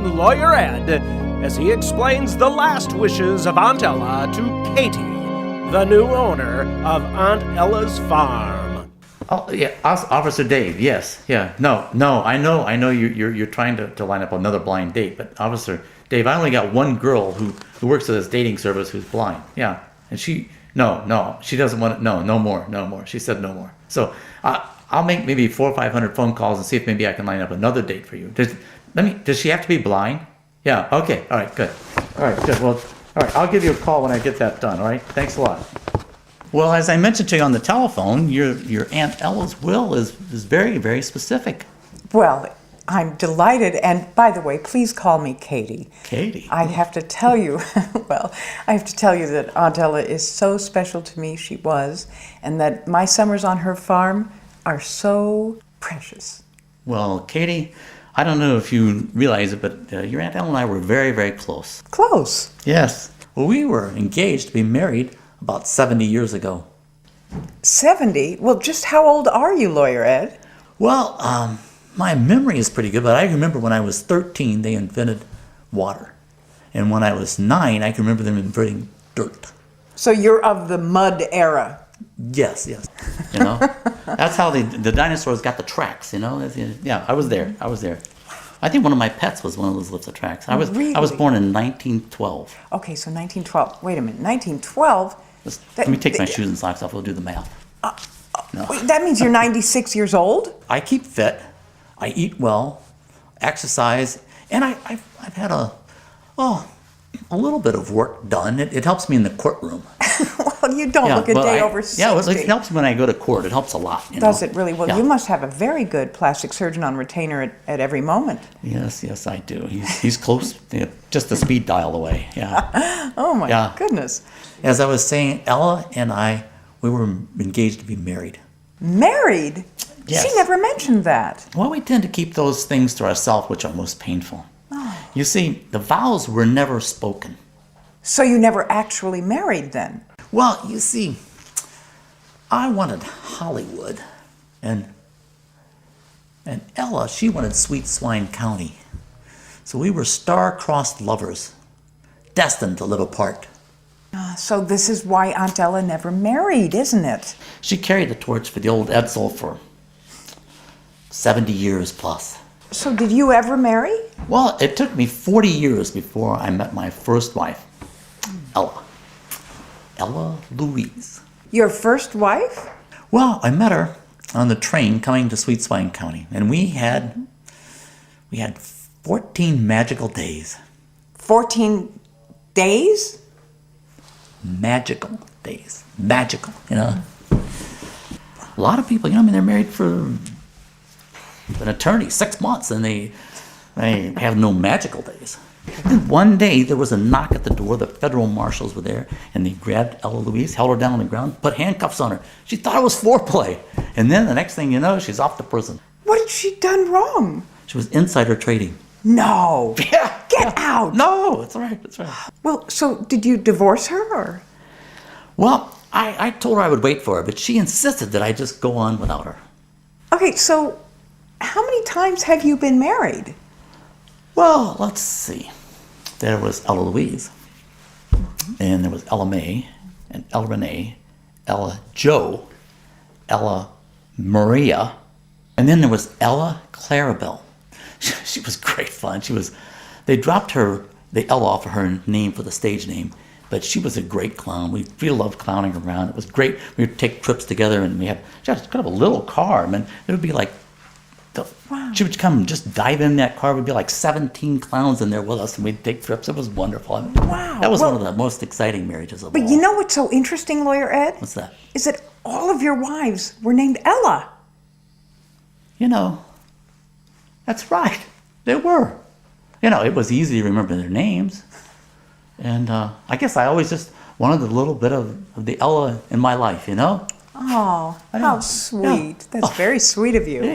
join Lawyer Ed as he explains the last wishes of Aunt Ella to Katie, the new owner of Aunt Ella's farm. Oh, yeah, Officer Dave, yes, yeah. No, I know you're trying to line up another blind date, but Officer Dave, I only got one girl who works at this dating service who's blind, yeah. And she doesn't want it, no more. She said no more. So I'll make maybe 400 or 500 phone calls and see if maybe I can line up another date for you. Does she have to be blind? Yeah, okay, all right, good. All right, good, well, all right, I'll give you a call when I get that done, all right? Thanks a lot. Well, as I mentioned to you on the telephone, your Aunt Ella's will is very, very specific. Well, I'm delighted, and by the way, please call me Katie. Katie? I have to tell you, that Aunt Ella is so special to me, she was, and that my summers on her farm are so precious. Well, Katie, I don't know if you realize it, but your Aunt Ella and I were very, very close. Close? Yes. Well, we were engaged to be married about 70 years ago. 70? Well, just how old are you, Lawyer Ed? Well, my memory is pretty good, but I remember when I was 13, they invented water. And when I was 9, I can remember them inventing dirt. So you're of the mud era? Yes. You know, that's how the dinosaurs got the tracks, you know? Yeah, I was there. I think one of my pets was one of those little tracks. I was born in 1912. Okay, so 1912. Wait a minute, 1912? Let me take my shoes and socks off. We'll do the math. No. Wait, that means you're 96 years old? I keep fit. I eat well, exercise, and I've had a little bit of work done. It helps me in the courtroom. Well, you don't look a day over 60. Yeah, it helps me when I go to court. It helps a lot. Does it really? Well, yeah. You must have a very good plastic surgeon on retainer at every moment. Yes, I do. He's close, just a speed dial away. Yeah. Oh my goodness. As I was saying, Ella and I, we were engaged to be married. Married? Yes. She never mentioned that. Well, we tend to keep those things to ourselves, which are most painful. Oh. You see, the vows were never spoken. So you never actually married then? Well, you see, I wanted Hollywood, and Ella, she wanted Sweet Swine County. So we were star-crossed lovers, destined to live apart. So this is why Aunt Ella never married, isn't it? She carried the torch for the old Edsel for 70 years plus. So did you ever marry? Well, it took me 40 years before I met my first wife, Ella Louise. Your first wife? Well, I met her on the train coming to Sweet Swine County, and we had 14 magical days. 14 days? Magical days. Magical, you know. A lot of people, they're married for an eternity, 6 months, and they have no magical days. And one day there was a knock at the door. The federal marshals were there, and they grabbed Ella Louise, held her down on the ground, put handcuffs on her. She thought it was foreplay. And then the next thing you know, she's off to prison. What had she done wrong? She was insider trading. No. Yeah. Get out. No, that's right. Well, so did you divorce her, or? Well, I told her I would wait for her, but she insisted that I just go on without her. Okay, so how many times have you been married? Well, let's see. There was Ella Louise, and there was Ella May, and Ella Renee, Ella Joe, Ella Maria, and then there was Ella Clarabelle. She was great fun. They dropped the Ella off of her name for the stage name, but she was a great clown. We loved clowning around. It was great. We would take trips together, and she had kind of a little car. I mean, it would be like, she would come and just dive in that car. We'd be like 17 clowns in there with us, and we'd take trips. It was wonderful. Wow. That was one of the most exciting marriages of all. But you know what's so interesting, Lawyer Ed? What's that? Is that all of your wives were named Ella. That's right. They were. It was easy to remember their names. And I guess I always just wanted a little bit of the Ella in my life, Oh, how sweet. That's very sweet of you. Yeah,